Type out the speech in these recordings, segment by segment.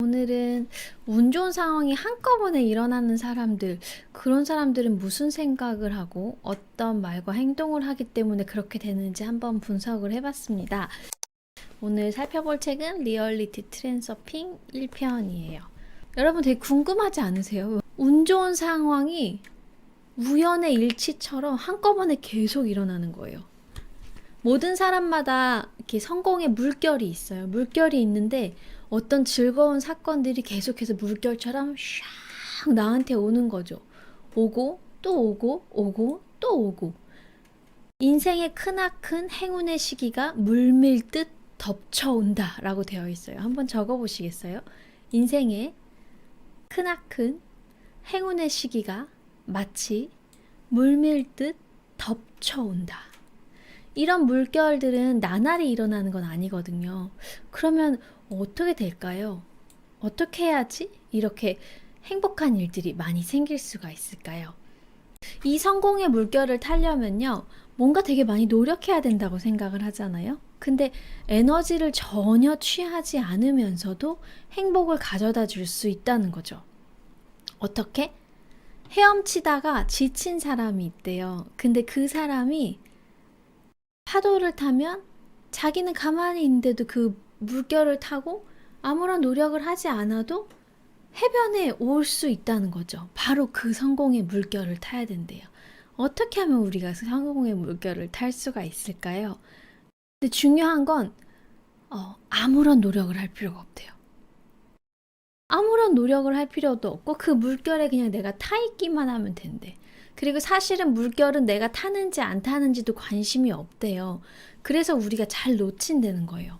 오늘은 운 좋은 상황이 한꺼번에 일어나는 사람들, 그런 사람들은 무슨 생각을 하고 어떤 말과 행동을 하기 때문에 그렇게 되는지 한번 분석을 해봤습니다. 오늘 살펴볼 책은 리얼리티 트랜서핑 1편이에요. 여러분 되게 궁금하지 않으세요? 운 좋은 상황이 우연의 일치처럼 한꺼번에 계속 일어나는 거예요. 모든 사람마다 이렇게 성공의 물결이 있어요. 물결이 있는데 어떤 즐거운 사건들이 계속해서 물결처럼 샥 나한테 오는 거죠. 오고 또 오고 오고 또 오고. 인생의 크나큰 행운의 시기가 물밀듯 덮쳐온다 라고 되어 있어요. 한번 적어보시겠어요? 인생의 크나큰 행운의 시기가 마치 물밀듯 덮쳐온다. 이런 물결들은 나날이 일어나는 건 아니거든요. 그러면 어떻게 될까요? 어떻게 해야지 이렇게 행복한 일들이 많이 생길 수가 있을까요? 이 성공의 물결을 타려면요, 뭔가 되게 많이 노력해야 된다고 생각을 하잖아요. 근데 에너지를 전혀 취하지 않으면서도 행복을 가져다 줄 수 있다는 거죠. 어떻게? 헤엄치다가 지친 사람이 있대요. 근데 그 사람이 파도를 타면 자기는 가만히 있는데도 그 물결을 타고 아무런 노력을 하지 않아도 해변에 올 수 있다는 거죠. 바로 그 성공의 물결을 타야 된대요. 어떻게 하면 우리가 성공의 물결을 탈 수가 있을까요? 근데 중요한 건 아무런 노력을 할 필요가 없대요. 아무런 노력을 할 필요도 없고 그 물결에 그냥 내가 타 있기만 하면 된대. 그리고 사실은 물결은 내가 타는지 안 타는지도 관심이 없대요. 그래서 우리가 잘 놓친다는 거예요.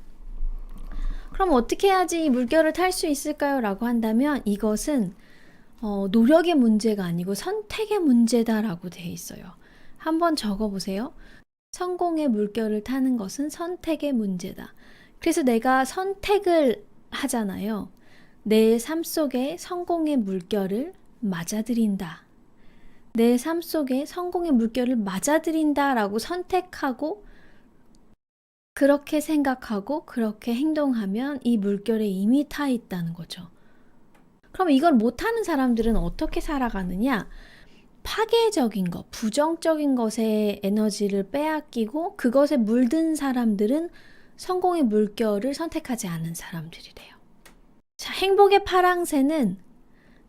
그럼 어떻게 해야지 이 물결을 탈 수 있을까요? 라고 한다면 이것은 노력의 문제가 아니고 선택의 문제다라고 되어 있어요. 한번 적어보세요. 성공의 물결을 타는 것은 선택의 문제다. 그래서 내가 선택을 하잖아요. 내 삶 속에 성공의 물결을 맞아들인다. 내 삶 속에 성공의 물결을 맞아들인다 라고 선택하고 그렇게 생각하고 그렇게 행동하면 이 물결에 이미 타 있다는 거죠. 그럼 이걸 못하는 사람들은 어떻게 살아가느냐? 파괴적인 것, 부정적인 것에 에너지를 빼앗기고 그것에 물든 사람들은 성공의 물결을 선택하지 않은 사람들이래요. 자, 행복의 파랑새는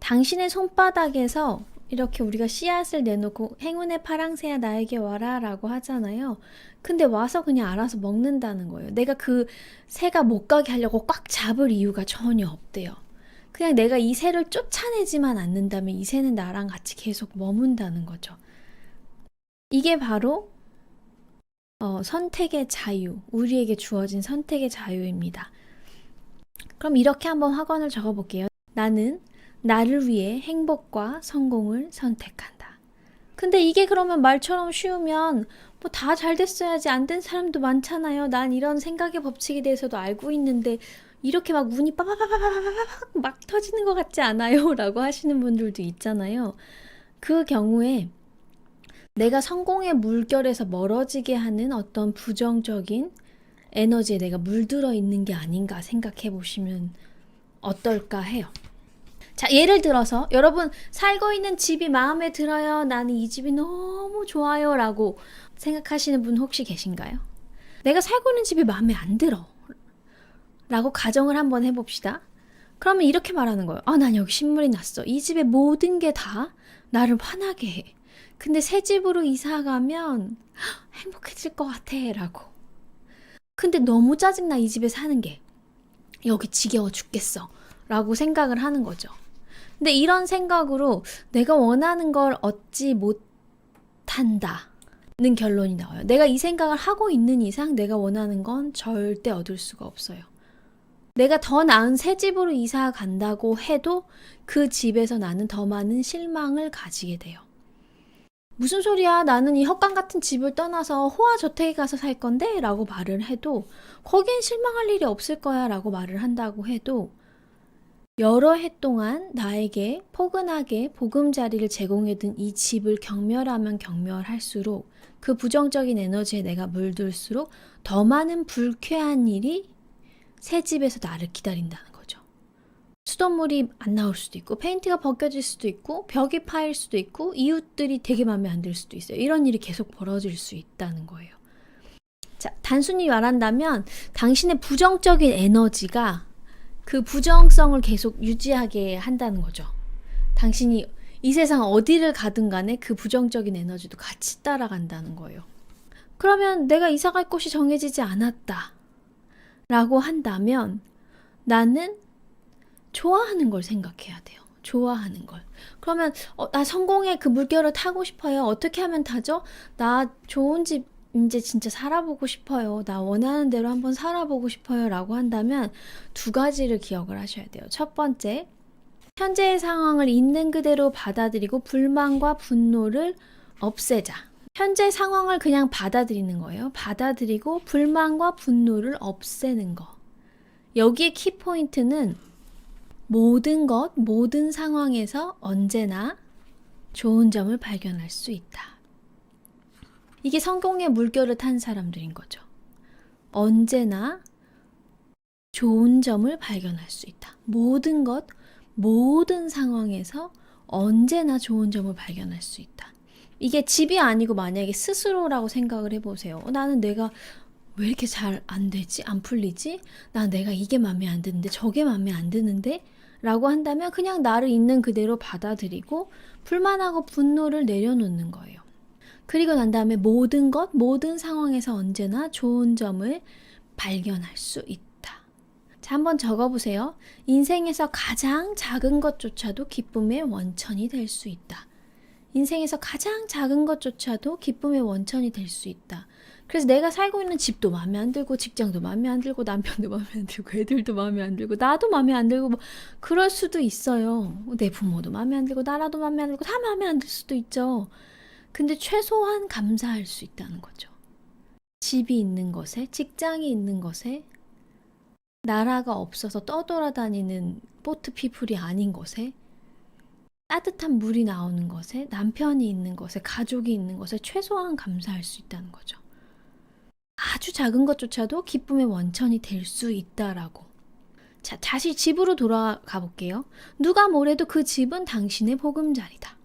당신의 손바닥에서 이렇게 우리가 씨앗을 내놓고 행운의 파랑새야 나에게 와라 라고 하잖아요. 근데 와서 그냥 알아서 먹는다는 거예요. 내가 그 새가 못 가게 하려고 꽉 잡을 이유가 전혀 없대요. 그냥 내가 이 새를 쫓아내지만 않는다면 이 새는 나랑 같이 계속 머문다는 거죠. 이게 바로 선택의 자유, 우리에게 주어진 선택의 자유입니다. 그럼 이렇게 한번 확언을 적어볼게요. 나는 나를 위해 행복과 성공을 선택한다. 근데 이게 그러면 말처럼 쉬우면 뭐 다 잘 됐어야지 안 된 사람도 많잖아요. 난 이런 생각의 법칙에 대해서도 알고 있는데 이렇게 막 운이 빠바바바바바박 막 터지는 것 같지 않아요? 라고 하시는 분들도 있잖아요. 그 경우에 내가 성공의 물결에서 멀어지게 하는 어떤 부정적인 에너지에 내가 물들어 있는 게 아닌가 생각해 보시면 어떨까 해요. 자, 예를 들어서 여러분 살고 있는 집이 마음에 들어요. 나는 이 집이 너무 좋아요. 라고 생각하시는 분 혹시 계신가요? 내가 살고 있는 집이 마음에 안 들어. 라고 가정을 한번 해봅시다. 그러면 이렇게 말하는 거예요. 난 여기 신물이 났어. 이 집의 모든 게 다 나를 화나게 해. 근데 새 집으로 이사 가면 행복해질 것 같아. 라고. 근데 너무 짜증나 이 집에 사는 게. 여기 지겨워 죽겠어. 라고 생각을 하는 거죠. 근데 이런 생각으로 내가 원하는 걸 얻지 못한다는 결론이 나와요. 내가 이 생각을 하고 있는 이상 내가 원하는 건 절대 얻을 수가 없어요. 내가 더 나은 새 집으로 이사 간다고 해도 그 집에서 나는 더 많은 실망을 가지게 돼요. 무슨 소리야? 나는 이 헛간 같은 집을 떠나서 호화저택에 가서 살 건데? 라고 말을 해도 거기엔 실망할 일이 없을 거야 라고 말을 한다고 해도 여러 해 동안 나에게 포근하게 보금자리를 제공해둔 이 집을 경멸하면 경멸할수록 그 부정적인 에너지에 내가 물들수록 더 많은 불쾌한 일이 새 집에서 나를 기다린다는 거죠. 수돗물이 안 나올 수도 있고 페인트가 벗겨질 수도 있고 벽이 파일 수도 있고 이웃들이 되게 마음에 안 들 수도 있어요. 이런 일이 계속 벌어질 수 있다는 거예요. 자, 단순히 말한다면 당신의 부정적인 에너지가 그 부정성을 계속 유지하게 한다는 거죠. 당신이 이 세상 어디를 가든 간에 그 부정적인 에너지도 같이 따라간다는 거예요. 그러면 내가 이사 갈 곳이 정해지지 않았다 라고 한다면 나는 좋아하는 걸 생각해야 돼요. 좋아하는 걸. 그러면 나 성공의 그 물결을 타고 싶어요. 어떻게 하면 타죠? 나 좋은 집 이제 진짜 살아보고 싶어요. 나 원하는 대로 한번 살아보고 싶어요. 라고 한다면 두 가지를 기억을 하셔야 돼요. 첫 번째, 현재의 상황을 있는 그대로 받아들이고 불만과 분노를 없애자. 현재 상황을 그냥 받아들이는 거예요. 받아들이고 불만과 분노를 없애는 거. 여기에 키포인트는 모든 것, 모든 상황에서 언제나 좋은 점을 발견할 수 있다. 이게 성공의 물결을 탄 사람들인 거죠. 언제나 좋은 점을 발견할 수 있다. 모든 것, 모든 상황에서 언제나 좋은 점을 발견할 수 있다. 이게 집이 아니고 만약에 스스로라고 생각을 해보세요. 나는 내가 왜 이렇게 잘 안 되지? 안 풀리지? 내가 이게 마음에 안 드는데 저게 마음에 안 드는데? 라고 한다면 그냥 나를 있는 그대로 받아들이고 불만하고 분노를 내려놓는 거예요. 그리고 난 다음에 모든 것, 모든 상황에서 언제나 좋은 점을 발견할 수 있다. 자, 한번 적어보세요. 인생에서 가장 작은 것조차도 기쁨의 원천이 될 수 있다. 인생에서 가장 작은 것조차도 기쁨의 원천이 될 수 있다. 그래서 내가 살고 있는 집도 마음에 안 들고 직장도 마음에 안 들고 남편도 마음에 안 들고 애들도 마음에 안 들고 나도 마음에 안 들고 그럴 수도 있어요. 내 부모도 마음에 안 들고 나라도 마음에 안 들고 다 마음에 안 들 수도 있죠. 근데 최소한 감사할 수 있다는 거죠. 집이 있는 것에, 직장이 있는 것에, 나라가 없어서 떠돌아다니는 보트 피플이 아닌 것에, 따뜻한 물이 나오는 것에, 남편이 있는 것에, 가족이 있는 것에 최소한 감사할 수 있다는 거죠. 아주 작은 것조차도 기쁨의 원천이 될 수 있다라고. 자, 다시 집으로 돌아가 볼게요. 누가 뭐래도 그 집은 당신의 보금자리다.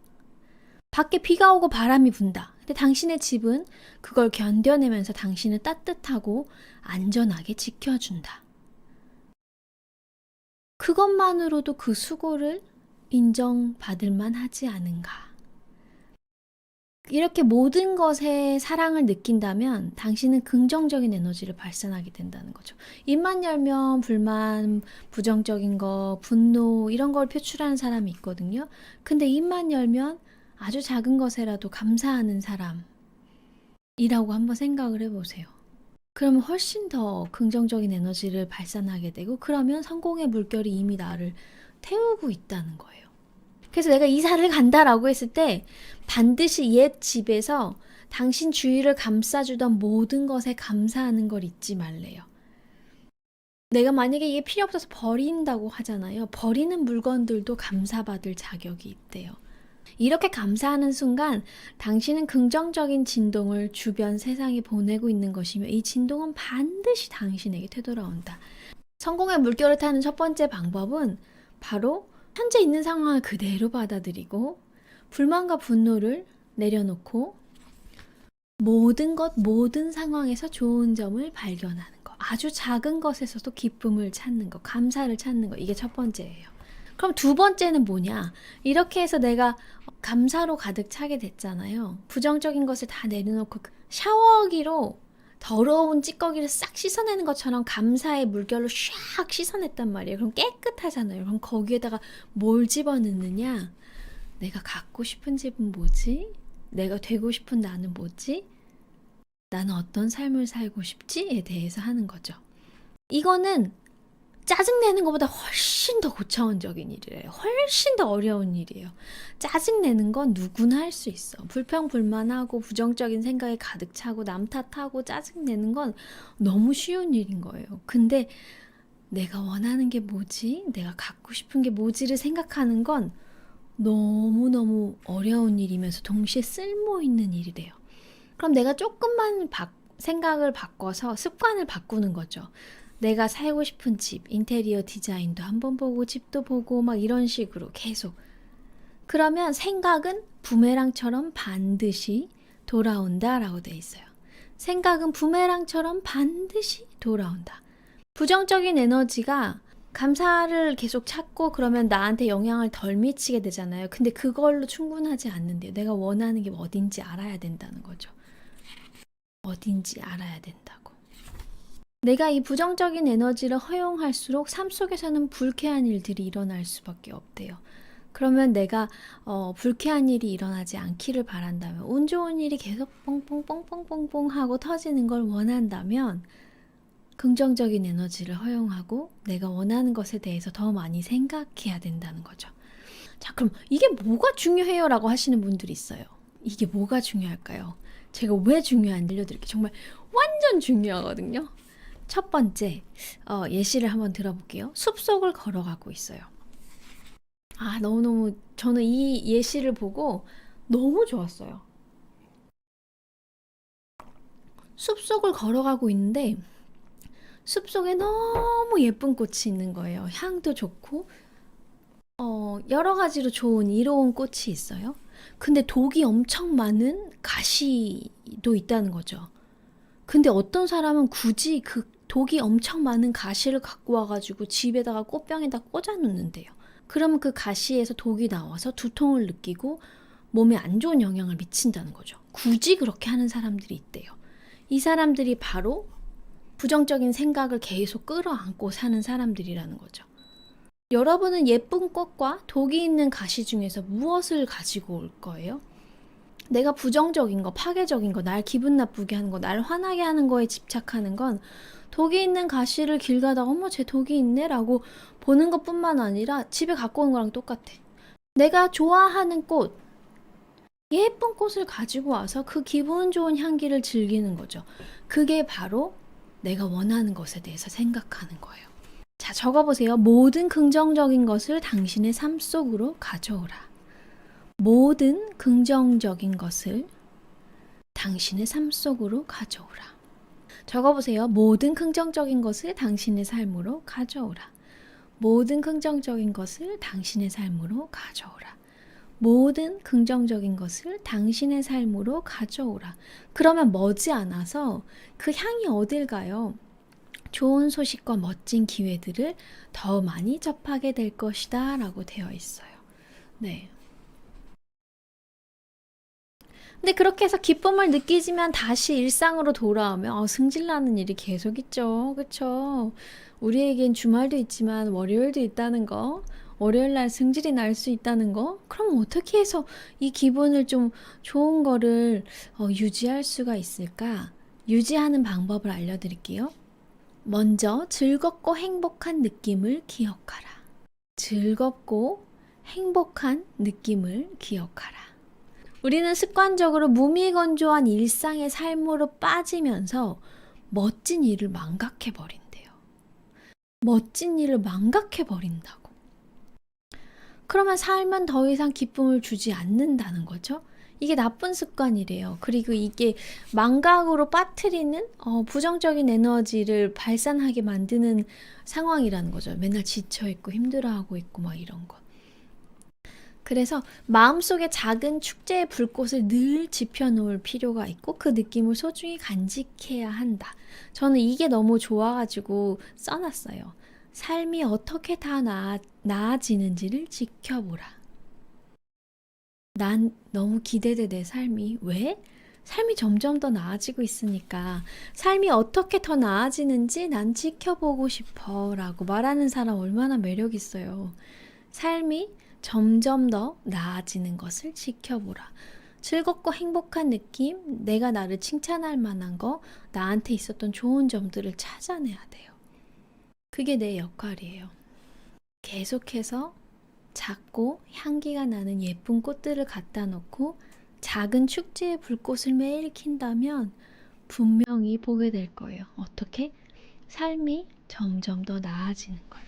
밖에 비가 오고 바람이 분다. 근데 당신의 집은 그걸 견뎌내면서 당신을 따뜻하고 안전하게 지켜준다. 그것만으로도 그 수고를 인정받을 만하지 않은가. 이렇게 모든 것에 사랑을 느낀다면 당신은 긍정적인 에너지를 발산하게 된다는 거죠. 입만 열면 불만, 부정적인 거, 분노 이런 걸 표출하는 사람이 있거든요. 근데 입만 열면 아주 작은 것에라도 감사하는 사람이라고 한번 생각을 해보세요. 그러면 훨씬 더 긍정적인 에너지를 발산하게 되고 그러면 성공의 물결이 이미 나를 태우고 있다는 거예요. 그래서 내가 이사를 간다라고 했을 때 반드시 옛 집에서 당신 주위를 감싸주던 모든 것에 감사하는 걸 잊지 말래요. 내가 만약에 이게 필요 없어서 버린다고 하잖아요. 버리는 물건들도 감사받을 자격이 있대요. 이렇게 감사하는 순간 당신은 긍정적인 진동을 주변 세상에 보내고 있는 것이며 이 진동은 반드시 당신에게 되돌아온다. 성공의 물결을 타는 첫 번째 방법은 바로 현재 있는 상황을 그대로 받아들이고 불만과 분노를 내려놓고 모든 것, 모든 상황에서 좋은 점을 발견하는 거. 아주 작은 것에서도 기쁨을 찾는 거, 감사를 찾는 거. 이게 첫 번째예요. 그럼 두 번째는 뭐냐? 이렇게 해서 내가 감사로 가득 차게 됐잖아요. 부정적인 것을 다 내려놓고 샤워기로 더러운 찌꺼기를 싹 씻어내는 것처럼 감사의 물결로 샥 씻어냈단 말이에요. 그럼 깨끗하잖아요. 그럼 거기에다가 뭘 집어넣느냐? 내가 갖고 싶은 집은 뭐지? 내가 되고 싶은 나는 뭐지? 나는 어떤 삶을 살고 싶지?에 대해서 하는 거죠. 이거는 짜증내는 것보다 훨씬 더 고차원적인 일이에요. 훨씬 더 어려운 일이에요. 짜증내는 건 누구나 할 수 있어. 불평불만하고 부정적인 생각에 가득 차고 남 탓하고 짜증내는 건 너무 쉬운 일인 거예요. 근데 내가 원하는 게 뭐지? 내가 갖고 싶은 게 뭐지를 생각하는 건 너무너무 어려운 일이면서 동시에 쓸모 있는 일이래요. 그럼 내가 조금만 생각을 바꿔서 습관을 바꾸는 거죠. 내가 살고 싶은 집, 인테리어 디자인도 한번 보고 집도 보고 막 이런 식으로 계속. 그러면 생각은 부메랑처럼 반드시 돌아온다 라고 돼 있어요. 생각은 부메랑처럼 반드시 돌아온다. 부정적인 에너지가 감사를 계속 찾고 그러면 나한테 영향을 덜 미치게 되잖아요. 근데 그걸로 충분하지 않는데요. 내가 원하는 게 어딘지 알아야 된다는 거죠. 어딘지 알아야 된다고. 내가 이 부정적인 에너지를 허용할수록 삶 속에서는 불쾌한 일들이 일어날 수밖에 없대요. 그러면 내가 불쾌한 일이 일어나지 않기를 바란다면, 운 좋은 일이 계속 뽕뽕뽕뽕뽕뽕 하고 터지는 걸 원한다면 긍정적인 에너지를 허용하고 내가 원하는 것에 대해서 더 많이 생각해야 된다는 거죠. 자, 그럼 이게 뭐가 중요해요? 라고 하시는 분들이 있어요. 이게 뭐가 중요할까요? 제가 왜 중요한지 들려드릴게요. 정말 완전 중요하거든요. 첫 번째, 예시를 한번 들어볼게요. 숲속을 걸어가고 있어요. 너무너무 저는 이 예시를 보고 너무 좋았어요. 숲속을 걸어가고 있는데 숲속에 너무 예쁜 꽃이 있는 거예요. 향도 좋고 여러 가지로 좋은 이로운 꽃이 있어요. 근데 독이 엄청 많은 가시도 있다는 거죠. 근데 어떤 사람은 굳이 그 독이 엄청 많은 가시를 갖고 와가지고 집에다가 꽃병에다 꽂아 놓는데요. 그러면 그 가시에서 독이 나와서 두통을 느끼고 몸에 안 좋은 영향을 미친다는 거죠. 굳이 그렇게 하는 사람들이 있대요. 이 사람들이 바로 부정적인 생각을 계속 끌어안고 사는 사람들이라는 거죠. 여러분은 예쁜 꽃과 독이 있는 가시 중에서 무엇을 가지고 올 거예요? 내가 부정적인 거, 파괴적인 거, 날 기분 나쁘게 하는 거, 날 화나게 하는 거에 집착하는 건 독이 있는 가시를 길 가다가 어머 쟤 독이 있네 라고 보는 것뿐만 아니라 집에 갖고 오는 거랑 똑같아. 내가 좋아하는 꽃, 예쁜 꽃을 가지고 와서 그 기분 좋은 향기를 즐기는 거죠. 그게 바로 내가 원하는 것에 대해서 생각하는 거예요. 자, 적어보세요. 모든 긍정적인 것을 당신의 삶 속으로 가져오라. 모든 긍정적인 것을 당신의 삶 속으로 가져오라. 적어보세요. 모든 긍정적인 것을 당신의 삶으로 가져오라. 모든 긍정적인 것을 당신의 삶으로 가져오라. 모든 긍정적인 것을 당신의 삶으로 가져오라. 그러면 머지않아서 그 향이 어딜 가요? 좋은 소식과 멋진 기회들을 더 많이 접하게 될 것이다 라고 되어 있어요. 네. 근데 그렇게 해서 기쁨을 느끼지만 다시 일상으로 돌아오면 승질나는 일이 계속 있죠. 그쵸? 우리에겐 주말도 있지만 월요일도 있다는 거, 월요일 날 승질이 날 수 있다는 거, 그럼 어떻게 해서 이 기분을 좀 좋은 거를 유지할 수가 있을까? 유지하는 방법을 알려드릴게요. 먼저 즐겁고 행복한 느낌을 기억하라. 즐겁고 행복한 느낌을 기억하라. 우리는 습관적으로 무미건조한 일상의 삶으로 빠지면서 멋진 일을 망각해버린대요. 멋진 일을 망각해버린다고. 그러면 삶은 더 이상 기쁨을 주지 않는다는 거죠. 이게 나쁜 습관이래요. 그리고 이게 망각으로 빠뜨리는 부정적인 에너지를 발산하게 만드는 상황이라는 거죠. 맨날 지쳐있고 힘들어하고 있고 막 이런 거. 그래서 마음속에 작은 축제의 불꽃을 늘 지펴놓을 필요가 있고 그 느낌을 소중히 간직해야 한다. 저는 이게 너무 좋아가지고 써놨어요. 삶이 어떻게 다 나아지는지를 지켜보라. 난 너무 기대돼 내 삶이. 왜? 삶이 점점 더 나아지고 있으니까 삶이 어떻게 더 나아지는지 난 지켜보고 싶어 라고 말하는 사람 얼마나 매력 있어요. 삶이 점점 더 나아지는 것을 지켜보라. 즐겁고 행복한 느낌, 내가 나를 칭찬할 만한 거, 나한테 있었던 좋은 점들을 찾아내야 돼요. 그게 내 역할이에요. 계속해서 작고 향기가 나는 예쁜 꽃들을 갖다 놓고 작은 축제의 불꽃을 매일 킨다면 분명히 보게 될 거예요. 어떻게? 삶이 점점 더 나아지는 걸.